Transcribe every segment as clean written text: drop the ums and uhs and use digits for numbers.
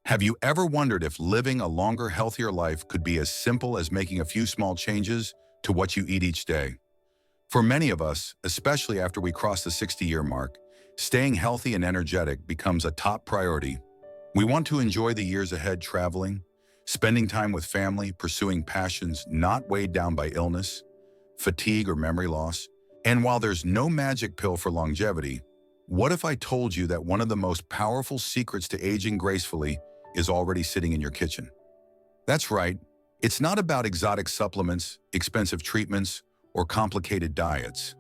Have you ever wondered if living a longer, healthier life could be as simple as making a few small changes to what you eat each day? For many of us, especially after we cross the 60-year mark, staying healthy and energetic becomes a top priority. We want to enjoy the years ahead traveling, spending time with family, pursuing passions not weighed down by illness, fatigue, or memory loss. And while there's no magic pill for longevity, what if I told you that one of the most powerful secrets to aging gracefully is already sitting in your kitchen? That's right. It's not about exotic supplements, expensive treatments, or complicated diets.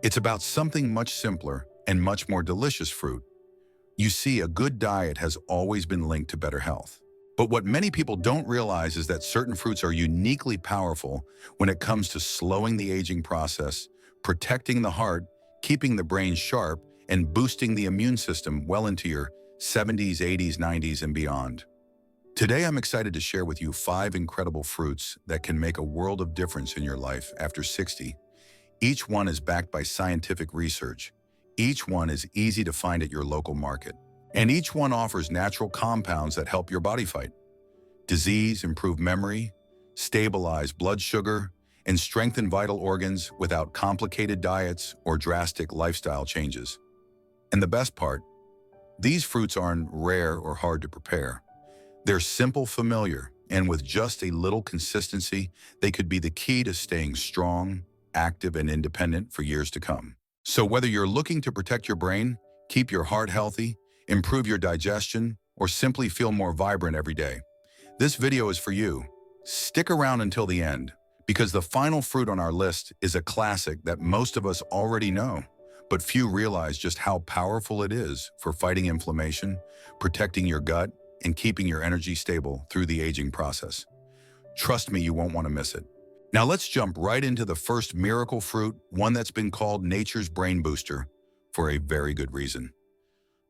It's about something much simpler and much more delicious: fruit. You see, a good diet has always been linked to better health. But what many people don't realize is that certain fruits are uniquely powerful when it comes to slowing the aging process, protecting the heart, keeping the brain sharp, and boosting the immune system well into your 70s, 80s, 90s, and beyond. Today, I'm excited to share with you 5 incredible fruits that can make a world of difference in your life after 60. Each one is backed by scientific research. Each one is easy to find at your local market. And each one offers natural compounds that help your body fight disease, improve memory, stabilize blood sugar, and strengthen vital organs without complicated diets or drastic lifestyle changes. And the best part, these fruits aren't rare or hard to prepare. They're simple, familiar, and with just a little consistency, they could be the key to staying strong, active, and independent for years to come. So whether you're looking to protect your brain, keep your heart healthy, improve your digestion, or simply feel more vibrant every day, this video is for you. Stick around until the end, because the final fruit on our list is a classic that most of us already know, but few realize just how powerful it is for fighting inflammation, protecting your gut, and keeping your energy stable through the aging process. Trust me, you won't want to miss it. Now let's jump right into the first miracle fruit, one that's been called nature's brain booster for a very good reason.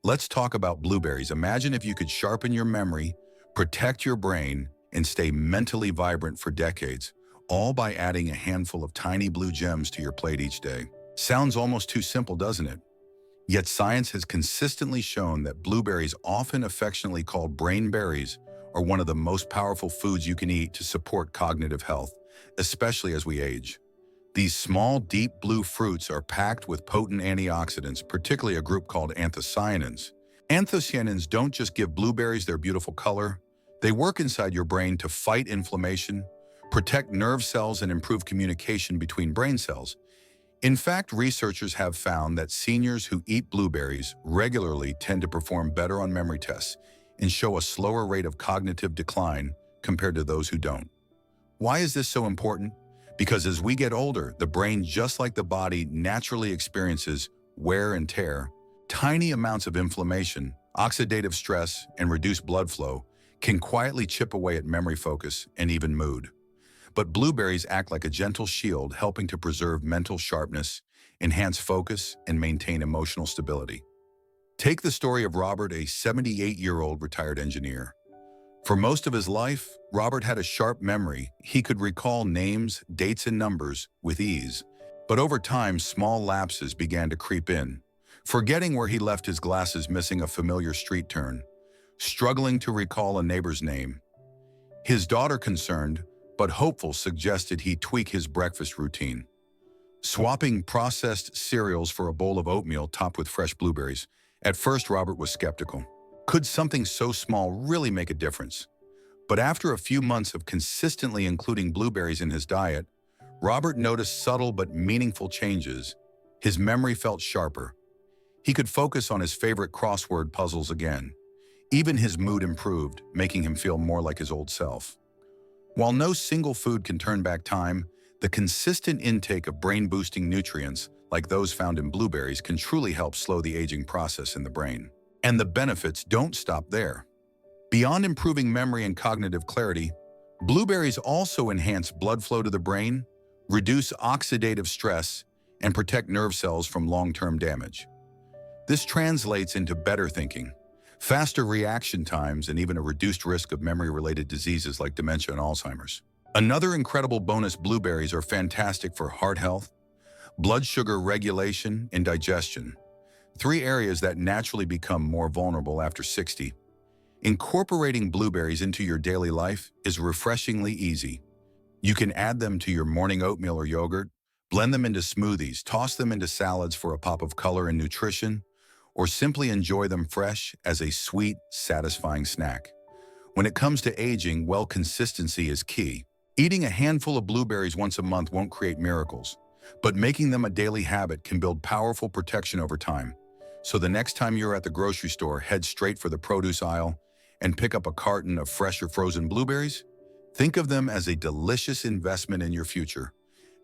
Let's talk about blueberries. Imagine if you could sharpen your memory, protect your brain, and stay mentally vibrant for decades, all by adding a handful of tiny blue gems to your plate each day. Sounds almost too simple, doesn't it? Yet science has consistently shown that blueberries, often affectionately called brain berries, are one of the most powerful foods you can eat to support cognitive health, especially as we age. These small, deep blue fruits are packed with potent antioxidants, particularly a group called anthocyanins. Anthocyanins don't just give blueberries their beautiful color, they work inside your brain to fight inflammation, protect nerve cells, and improve communication between brain cells. In fact, researchers have found that seniors who eat blueberries regularly tend to perform better on memory tests and show a slower rate of cognitive decline compared to those who don't. Why is this so important? Because as we get older, the brain, just like the body, naturally experiences wear and tear. Tiny amounts of inflammation, oxidative stress, and reduced blood flow can quietly chip away at memory, focus, and even mood. But blueberries act like a gentle shield, helping to preserve mental sharpness, enhance focus, and maintain emotional stability. Take the story of Robert, a 78-year-old retired engineer. For most of his life, Robert had a sharp memory. He could recall names, dates, and numbers with ease. But over time, small lapses began to creep in, forgetting where he left his glasses, missing a familiar street turn, struggling to recall a neighbor's name. His daughter, concerned but hopeful, suggested he tweak his breakfast routine, swapping processed cereals for a bowl of oatmeal topped with fresh blueberries. At first, Robert was skeptical. Could something so small really make a difference? But after a few months of consistently including blueberries in his diet, Robert noticed subtle but meaningful changes. His memory felt sharper. He could focus on his favorite crossword puzzles again. Even his mood improved, making him feel more like his old self. While no single food can turn back time, the consistent intake of brain-boosting nutrients, like those found in blueberries, can truly help slow the aging process in the brain. And the benefits don't stop there. Beyond improving memory and cognitive clarity, blueberries also enhance blood flow to the brain, reduce oxidative stress, and protect nerve cells from long-term damage. This translates into better thinking, faster reaction times, and even a reduced risk of memory-related diseases like dementia and Alzheimer's. Another incredible bonus: blueberries are fantastic for heart health, blood sugar regulation, and digestion, 3 areas that naturally become more vulnerable after 60. Incorporating blueberries into your daily life is refreshingly easy. You can add them to your morning oatmeal or yogurt, blend them into smoothies, toss them into salads for a pop of color and nutrition, or simply enjoy them fresh as a sweet, satisfying snack. When it comes to aging, well, consistency is key. Eating a handful of blueberries once a month won't create miracles, but making them a daily habit can build powerful protection over time. So the next time you're at the grocery store, head straight for the produce aisle and pick up a carton of fresh or frozen blueberries. Think of them as a delicious investment in your future,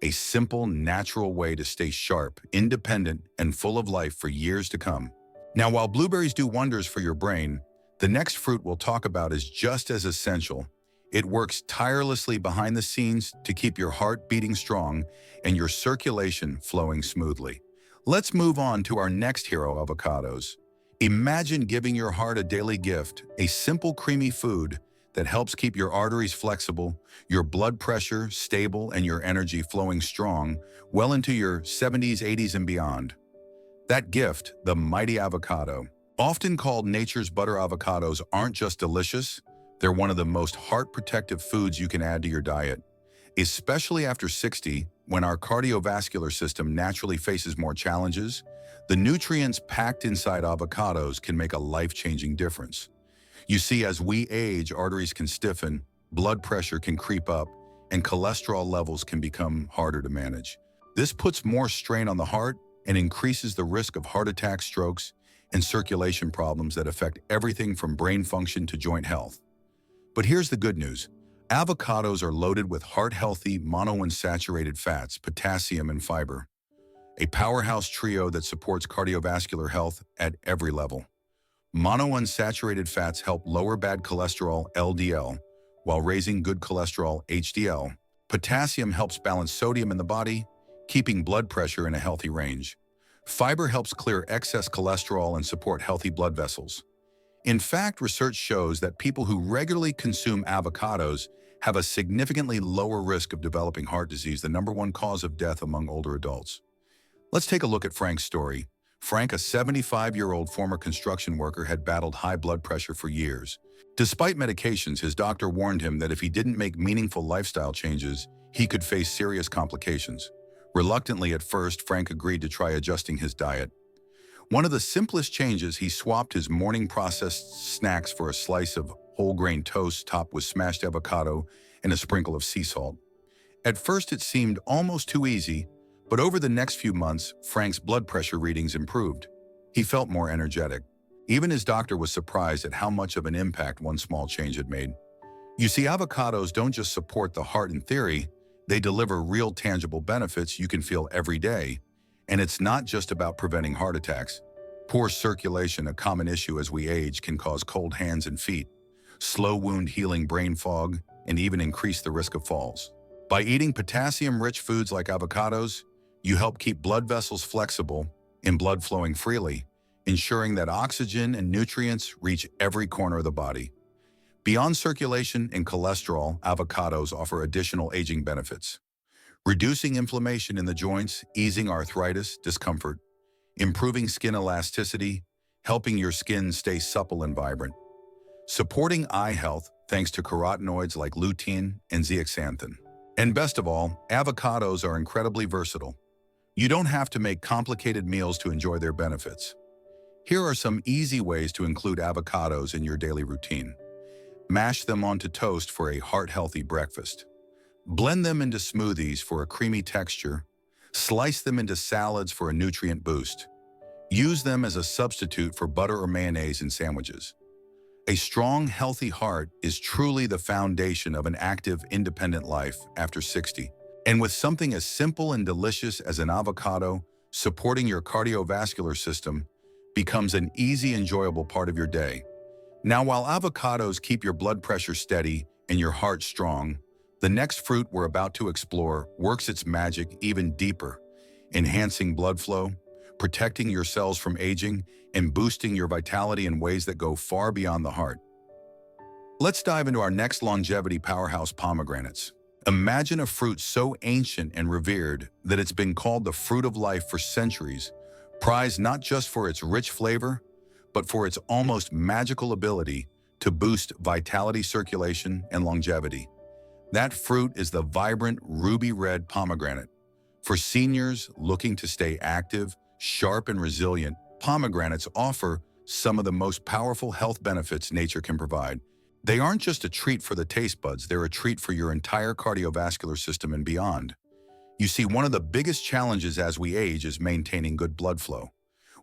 a simple, natural way to stay sharp, independent, and full of life for years to come. Now, while blueberries do wonders for your brain, the next fruit we'll talk about is just as essential. It works tirelessly behind the scenes to keep your heart beating strong and your circulation flowing smoothly. Let's move on to our next hero, avocados. Imagine giving your heart a daily gift, a simple creamy food that helps keep your arteries flexible, your blood pressure stable, and your energy flowing strong well into your 70s, 80s, and beyond. That gift, the mighty avocado. Often called nature's butter, avocados aren't just delicious, they're one of the most heart-protective foods you can add to your diet. Especially after 60, when our cardiovascular system naturally faces more challenges, the nutrients packed inside avocados can make a life-changing difference. You see, as we age, arteries can stiffen, blood pressure can creep up, and cholesterol levels can become harder to manage. This puts more strain on the heart and increases the risk of heart attacks, strokes, and circulation problems that affect everything from brain function to joint health. But here's the good news. Avocados are loaded with heart-healthy monounsaturated fats, potassium, and fiber, a powerhouse trio that supports cardiovascular health at every level. Monounsaturated fats help lower bad cholesterol, LDL, while raising good cholesterol, HDL. Potassium helps balance sodium in the body, keeping blood pressure in a healthy range. Fiber helps clear excess cholesterol and support healthy blood vessels. In fact, research shows that people who regularly consume avocados have a significantly lower risk of developing heart disease, the #1 cause of death among older adults. Let's take a look at Frank's story. Frank, a 75-year-old former construction worker, had battled high blood pressure for years. Despite medications, his doctor warned him that if he didn't make meaningful lifestyle changes, he could face serious complications. Reluctantly at first, Frank agreed to try adjusting his diet. One of the simplest changes, he swapped his morning processed snacks for a slice of whole grain toast topped with smashed avocado and a sprinkle of sea salt. At first, it seemed almost too easy, but over the next few months, Frank's blood pressure readings improved. He felt more energetic. Even his doctor was surprised at how much of an impact one small change had made. You see, avocados don't just support the heart in theory, they deliver real tangible benefits you can feel every day. And it's not just about preventing heart attacks. Poor circulation, a common issue as we age, can cause cold hands and feet, slow wound healing, brain fog, and even increase the risk of falls. By eating potassium-rich foods like avocados, you help keep blood vessels flexible and blood flowing freely, ensuring that oxygen and nutrients reach every corner of the body. Beyond circulation and cholesterol, avocados offer additional aging benefits. Reducing inflammation in the joints, easing arthritis, discomfort, improving skin elasticity, helping your skin stay supple and vibrant. Supporting eye health thanks to carotenoids like lutein and zeaxanthin. And best of all, avocados are incredibly versatile. You don't have to make complicated meals to enjoy their benefits. Here are some easy ways to include avocados in your daily routine. Mash them onto toast for a heart-healthy breakfast. Blend them into smoothies for a creamy texture. Slice them into salads for a nutrient boost. Use them as a substitute for butter or mayonnaise in sandwiches. A strong, healthy heart is truly the foundation of an active, independent life after 60. And with something as simple and delicious as an avocado, supporting your cardiovascular system becomes an easy, enjoyable part of your day. Now, while avocados keep your blood pressure steady and your heart strong, the next fruit we're about to explore works its magic even deeper, enhancing blood flow, protecting your cells from aging, and boosting your vitality in ways that go far beyond the heart. Let's dive into our next longevity powerhouse, pomegranates. Imagine a fruit so ancient and revered that it's been called the fruit of life for centuries, prized not just for its rich flavor, but for its almost magical ability to boost vitality, circulation, and longevity. That fruit is the vibrant ruby red pomegranate. For seniors looking to stay active, sharp, and resilient, pomegranates offer some of the most powerful health benefits nature can provide. They aren't just a treat for the taste buds, they're a treat for your entire cardiovascular system and beyond. You see, one of the biggest challenges as we age is maintaining good blood flow.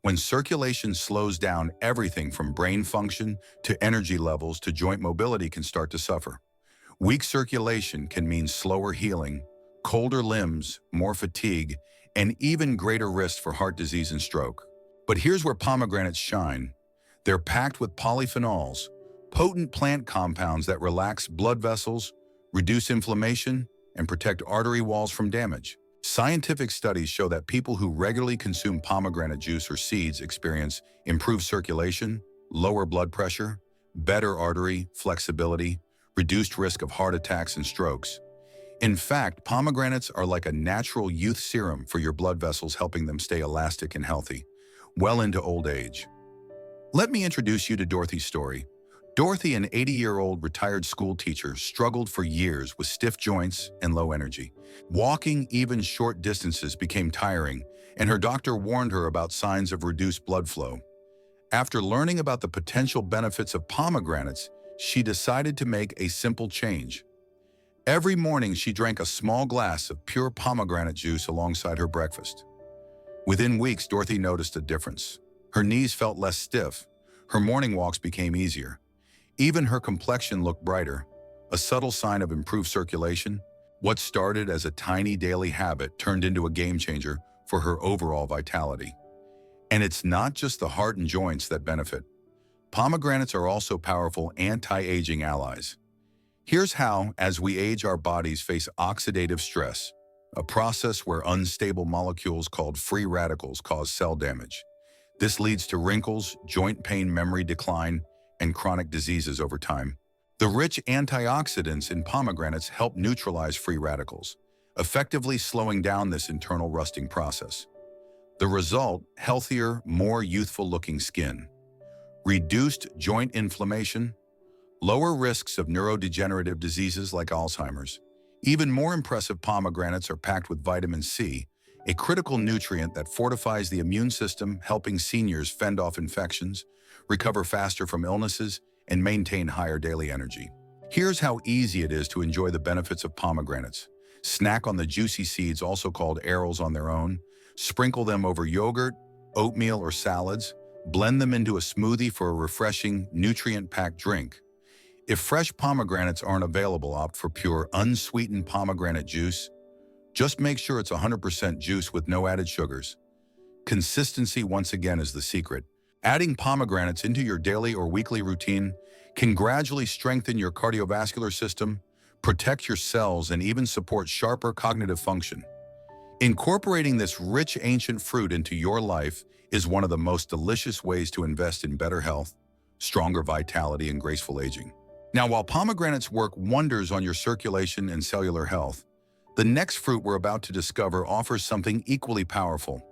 When circulation slows down, everything from brain function to energy levels to joint mobility can start to suffer. Weak circulation can mean slower healing, colder limbs, more fatigue, and even greater risk for heart disease and stroke. But here's where pomegranates shine. They're packed with polyphenols, potent plant compounds that relax blood vessels, reduce inflammation, and protect artery walls from damage. Scientific studies show that people who regularly consume pomegranate juice or seeds experience improved circulation, lower blood pressure, better artery flexibility, reduced risk of heart attacks and strokes. In fact, pomegranates are like a natural youth serum for your blood vessels, helping them stay elastic and healthy, well into old age. Let me introduce you to Dorothy's story. Dorothy, an 80-year-old retired school teacher, struggled for years with stiff joints and low energy. Walking even short distances became tiring, and her doctor warned her about signs of reduced blood flow. After learning about the potential benefits of pomegranates, she decided to make a simple change. Every morning, she drank a small glass of pure pomegranate juice alongside her breakfast. Within weeks, Dorothy noticed a difference. Her knees felt less stiff, her morning walks became easier. Even her complexion looked brighter, a subtle sign of improved circulation. What started as a tiny daily habit turned into a game changer for her overall vitality. And it's not just the heart and joints that benefit. Pomegranates are also powerful anti-aging allies. Here's how: as we age, our bodies face oxidative stress, a process where unstable molecules called free radicals cause cell damage. This leads to wrinkles, joint pain, memory decline, and chronic diseases over time. The rich antioxidants in pomegranates help neutralize free radicals, effectively slowing down this internal rusting process. The result: healthier, more youthful-looking skin, reduced joint inflammation, lower risks of neurodegenerative diseases like Alzheimer's. Even more impressive, pomegranates are packed with vitamin C, a critical nutrient that fortifies the immune system, helping seniors fend off infections, recover faster from illnesses, and maintain higher daily energy. Here's how easy it is to enjoy the benefits of pomegranates. Snack on the juicy seeds, also called arils, on their own. Sprinkle them over yogurt, oatmeal, or salads. Blend them into a smoothie for a refreshing, nutrient-packed drink. If fresh pomegranates aren't available, opt for pure, unsweetened pomegranate juice. Just make sure it's 100% juice with no added sugars. Consistency, once again, is the secret. Adding pomegranates into your daily or weekly routine can gradually strengthen your cardiovascular system, protect your cells, and even support sharper cognitive function. Incorporating this rich ancient fruit into your life is one of the most delicious ways to invest in better health, stronger vitality, and graceful aging. Now, while pomegranates work wonders on your circulation and cellular health, the next fruit we're about to discover offers something equally powerful.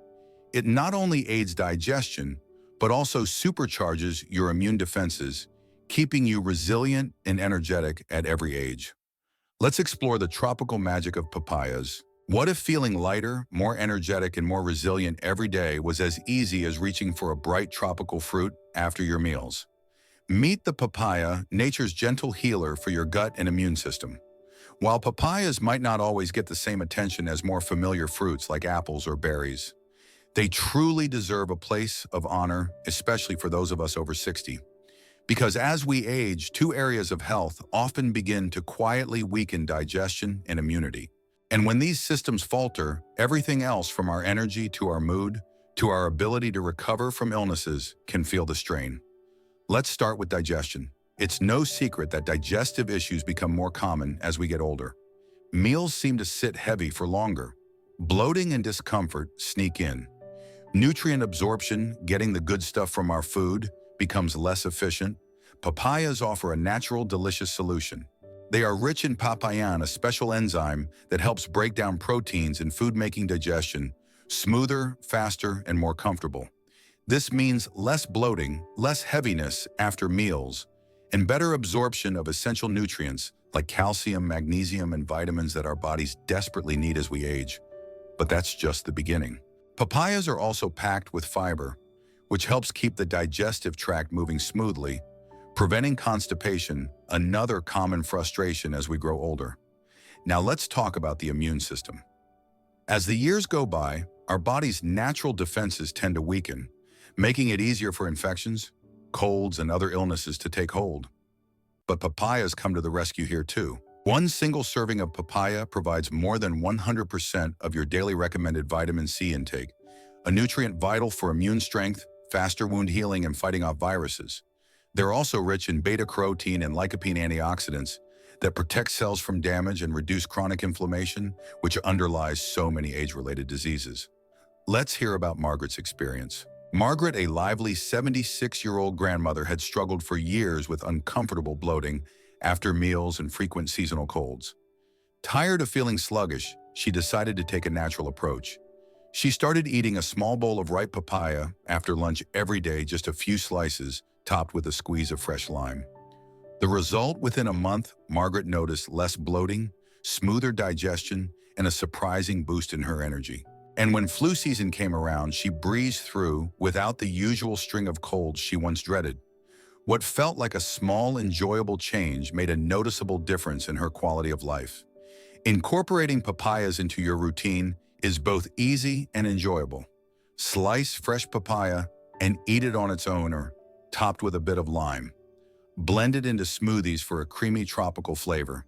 It not only aids digestion, but also supercharges your immune defenses, keeping you resilient and energetic at every age. Let's explore the tropical magic of papayas. What if feeling lighter, more energetic, and more resilient every day was as easy as reaching for a bright tropical fruit after your meals? Meet the papaya, nature's gentle healer for your gut and immune system. While papayas might not always get the same attention as more familiar fruits like apples or berries, they truly deserve a place of honor, especially for those of us over 60. Because as we age, two areas of health often begin to quietly weaken: digestion and immunity. And when these systems falter, everything else, from our energy to our mood to our ability to recover from illnesses, can feel the strain. Let's start with digestion. It's no secret that digestive issues become more common as we get older. Meals seem to sit heavy for longer. Bloating and discomfort sneak in. Nutrient absorption, getting the good stuff from our food, becomes less efficient. Papayas offer a natural, delicious solution. They are rich in papain, a special enzyme that helps break down proteins in food, making digestion smoother, faster, and more comfortable. This means less bloating, less heaviness after meals, and better absorption of essential nutrients like calcium, magnesium, and vitamins that our bodies desperately need as we age. But that's just the beginning. Papayas are also packed with fiber, which helps keep the digestive tract moving smoothly, preventing constipation, another common frustration as we grow older. Now let's talk about the immune system. As the years go by, our body's natural defenses tend to weaken, making it easier for infections, colds, and other illnesses to take hold. But papayas come to the rescue here too. One single serving of papaya provides more than 100% of your daily recommended vitamin C intake, a nutrient vital for immune strength, faster wound healing, and fighting off viruses. They're also rich in beta-carotene and lycopene antioxidants that protect cells from damage and reduce chronic inflammation, which underlies so many age-related diseases. Let's hear about Margaret's experience. Margaret, a lively 76-year-old grandmother, had struggled for years with uncomfortable bloating after meals and frequent seasonal colds. Tired of feeling sluggish, she decided to take a natural approach. She started eating a small bowl of ripe papaya after lunch every day, just a few slices, topped with a squeeze of fresh lime. The result: within a month, Margaret noticed less bloating, smoother digestion, and a surprising boost in her energy. And when flu season came around, she breezed through without the usual string of colds she once dreaded. What felt like a small, enjoyable change made a noticeable difference in her quality of life. Incorporating papayas into your routine is both easy and enjoyable. Slice fresh papaya and eat it on its own or topped with a bit of lime. Blend it into smoothies for a creamy tropical flavor.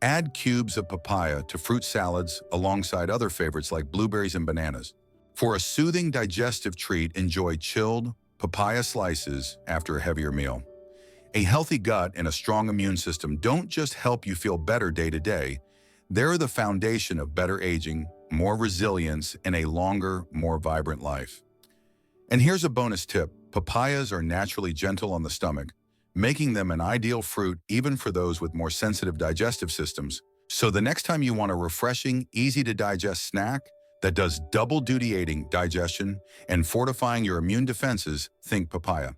Add cubes of papaya to fruit salads alongside other favorites like blueberries and bananas. For a soothing digestive treat, enjoy chilled papaya slices after a heavier meal. A healthy gut and a strong immune system don't just help you feel better day to day, they're the foundation of better aging, more resilience, and a longer, more vibrant life. And here's a bonus tip: papayas are naturally gentle on the stomach, making them an ideal fruit even for those with more sensitive digestive systems. So the next time you want a refreshing, easy-to-digest snack that does double-duty aiding digestion and fortifying your immune defenses, think papaya.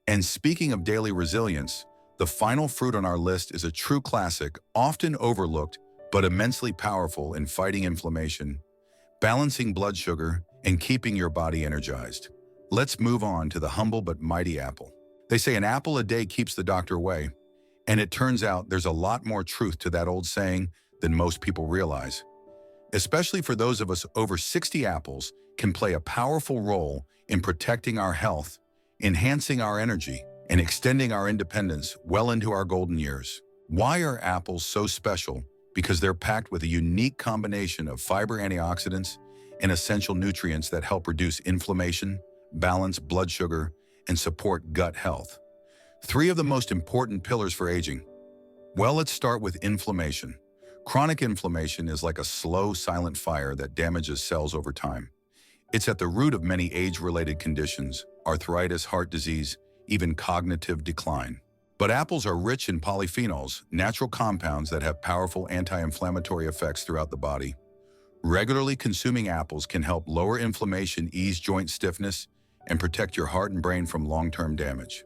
And speaking of daily resilience, the final fruit on our list is a true classic, often overlooked but immensely powerful in fighting inflammation, balancing blood sugar, and keeping your body energized. Let's move on to the humble but mighty apple. They say an apple a day keeps the doctor away, and it turns out there's a lot more truth to that old saying than most people realize. Especially for those of us over 60, apples can play a powerful role in protecting our health, enhancing our energy, and extending our independence well into our golden years. Why are apples so special? Because they're packed with a unique combination of fiber, antioxidants, and essential nutrients that help reduce inflammation, balance blood sugar, and support gut health. 3 of the most important pillars for aging. Well, let's start with inflammation. Chronic inflammation is like a slow, silent fire that damages cells over time. It's at the root of many age-related conditions: arthritis, heart disease, even cognitive decline. But apples are rich in polyphenols, natural compounds that have powerful anti-inflammatory effects throughout the body. Regularly consuming apples can help lower inflammation, ease joint stiffness, and protect your heart and brain from long-term damage.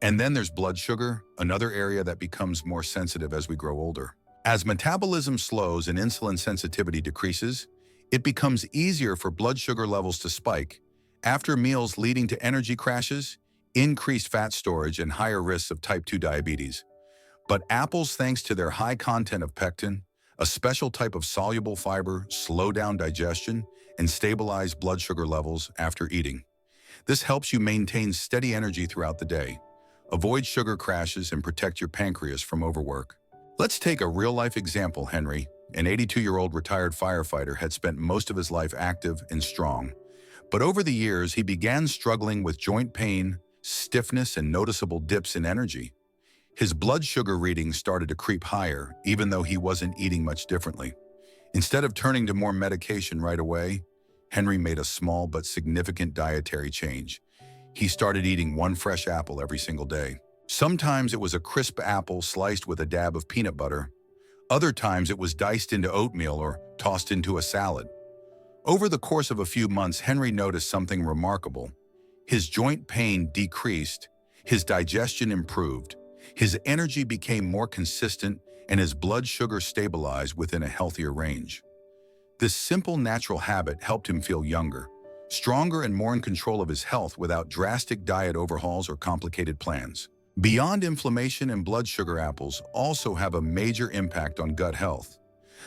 And then there's blood sugar, another area that becomes more sensitive as we grow older. As metabolism slows and insulin sensitivity decreases, it becomes easier for blood sugar levels to spike after meals, leading to energy crashes, increased fat storage, and higher risks of type 2 diabetes. But apples, thanks to their high content of pectin, a special type of soluble fiber, slow down digestion and stabilize blood sugar levels after eating. This helps you maintain steady energy throughout the day, avoid sugar crashes, and protect your pancreas from overwork. Let's take a real-life example. Henry, an 82-year-old retired firefighter, had spent most of his life active and strong. But over the years, he began struggling with joint pain, stiffness, and noticeable dips in energy. His blood sugar readings started to creep higher, even though he wasn't eating much differently. Instead of turning to more medication right away, Henry made a small but significant dietary change. He started eating 1 fresh apple every single day. Sometimes it was a crisp apple sliced with a dab of peanut butter. Other times it was diced into oatmeal or tossed into a salad. Over the course of a few months, Henry noticed something remarkable. His joint pain decreased, His digestion improved, his energy became more consistent, and his blood sugar stabilized within a healthier range. This simple natural habit helped him feel younger, stronger, and more in control of his health without drastic diet overhauls or complicated plans. Beyond inflammation and blood sugar, apples also have a major impact on gut health.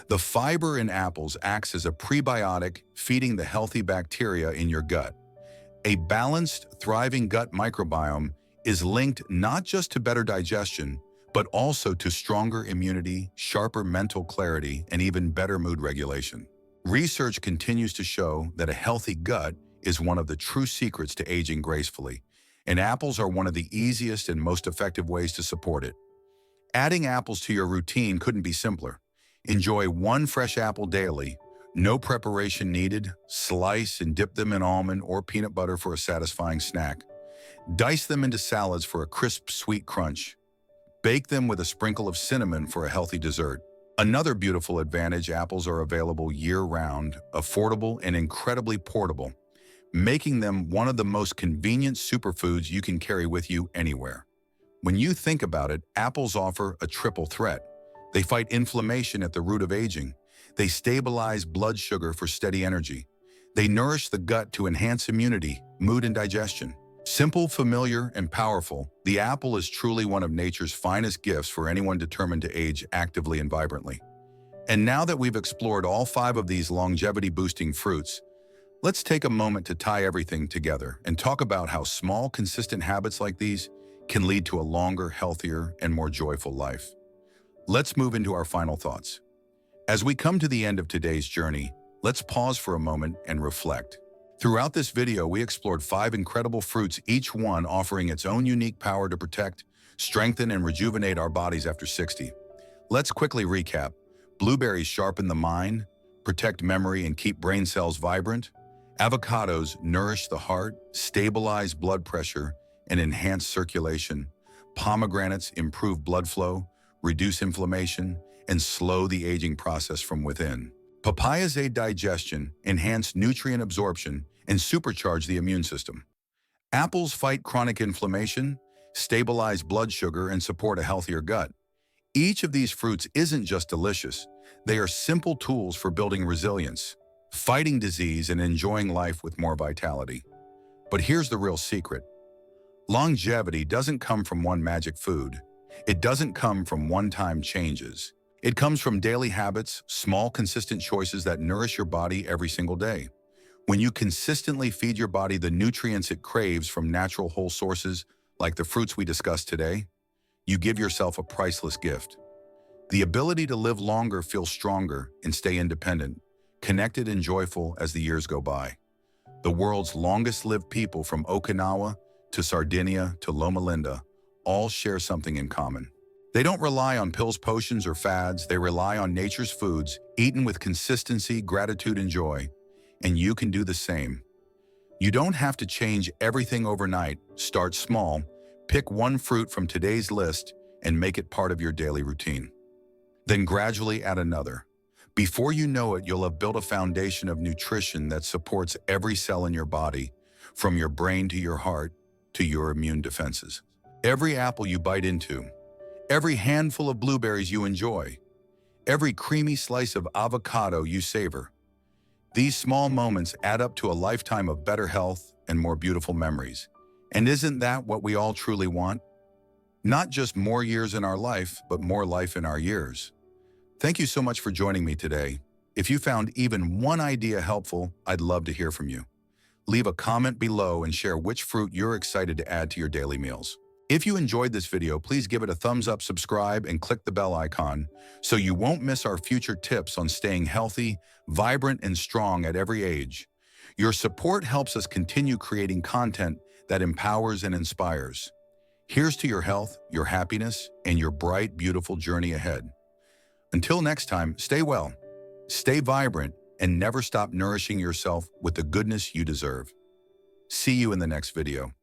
The fiber in apples acts as a prebiotic, feeding the healthy bacteria in your gut. A balanced, thriving gut microbiome is linked not just to better digestion, but also to stronger immunity, sharper mental clarity, and even better mood regulation. Research continues to show that a healthy gut is one of the true secrets to aging gracefully, and apples are one of the easiest and most effective ways to support it. Adding apples to your routine couldn't be simpler. Enjoy one fresh apple daily, no preparation needed. Slice and dip them in almond or peanut butter for a satisfying snack. Dice them into salads for a crisp, sweet crunch. Bake them with a sprinkle of cinnamon for a healthy dessert. Another beautiful advantage: apples are available year-round, affordable, and incredibly portable, making them one of the most convenient superfoods you can carry with you anywhere. When you think about it, apples offer a triple threat. They fight inflammation at the root of aging. They stabilize blood sugar for steady energy. They nourish the gut to enhance immunity, mood, and digestion. Simple, familiar, and powerful, the apple is truly one of nature's finest gifts for anyone determined to age actively and vibrantly. And now that we've explored all 5 of these longevity-boosting fruits, let's take a moment to tie everything together and talk about how small, consistent habits like these can lead to a longer, healthier, and more joyful life. Let's move into our final thoughts. As we come to the end of today's journey, let's pause for a moment and reflect. Throughout this video, we explored 5 incredible fruits, each one offering its own unique power to protect, strengthen, and rejuvenate our bodies after 60. Let's quickly recap. Blueberries sharpen the mind, protect memory, and keep brain cells vibrant. Avocados nourish the heart, stabilize blood pressure, and enhance circulation. Pomegranates improve blood flow, reduce inflammation, and slow the aging process from within. Papayas aid digestion, enhance nutrient absorption, and supercharge the immune system. Apples fight chronic inflammation, stabilize blood sugar, and support a healthier gut. Each of these fruits isn't just delicious, they are simple tools for building resilience, fighting disease, and enjoying life with more vitality. But here's the real secret. Longevity doesn't come from one magic food. It doesn't come from one-time changes. It comes from daily habits, small, consistent choices that nourish your body every single day. When you consistently feed your body the nutrients it craves from natural whole sources, like the fruits we discussed today, you give yourself a priceless gift. The ability to live longer, feel stronger, and stay independent, connected and joyful as the years go by. The world's longest-lived people, from Okinawa to Sardinia to Loma Linda, all share something in common. They don't rely on pills, potions, or fads. They rely on nature's foods, eaten with consistency, gratitude, and joy. And you can do the same. You don't have to change everything overnight. Start small, pick one fruit from today's list, and make it part of your daily routine. Then gradually add another. Before you know it, you'll have built a foundation of nutrition that supports every cell in your body, from your brain to your heart to your immune defenses. Every apple you bite into, every handful of blueberries you enjoy, every creamy slice of avocado you savor. These small moments add up to a lifetime of better health and more beautiful memories. And isn't that what we all truly want? Not just more years in our life, but more life in our years. Thank you so much for joining me today. If you found even one idea helpful, I'd love to hear from you. Leave a comment below and share which fruit you're excited to add to your daily meals. If you enjoyed this video, please give it a thumbs up, subscribe, and click the bell icon so you won't miss our future tips on staying healthy, vibrant, and strong at every age. Your support helps us continue creating content that empowers and inspires. Here's to your health, your happiness, and your bright, beautiful journey ahead. Until next time, stay well, stay vibrant, and never stop nourishing yourself with the goodness you deserve. See you in the next video.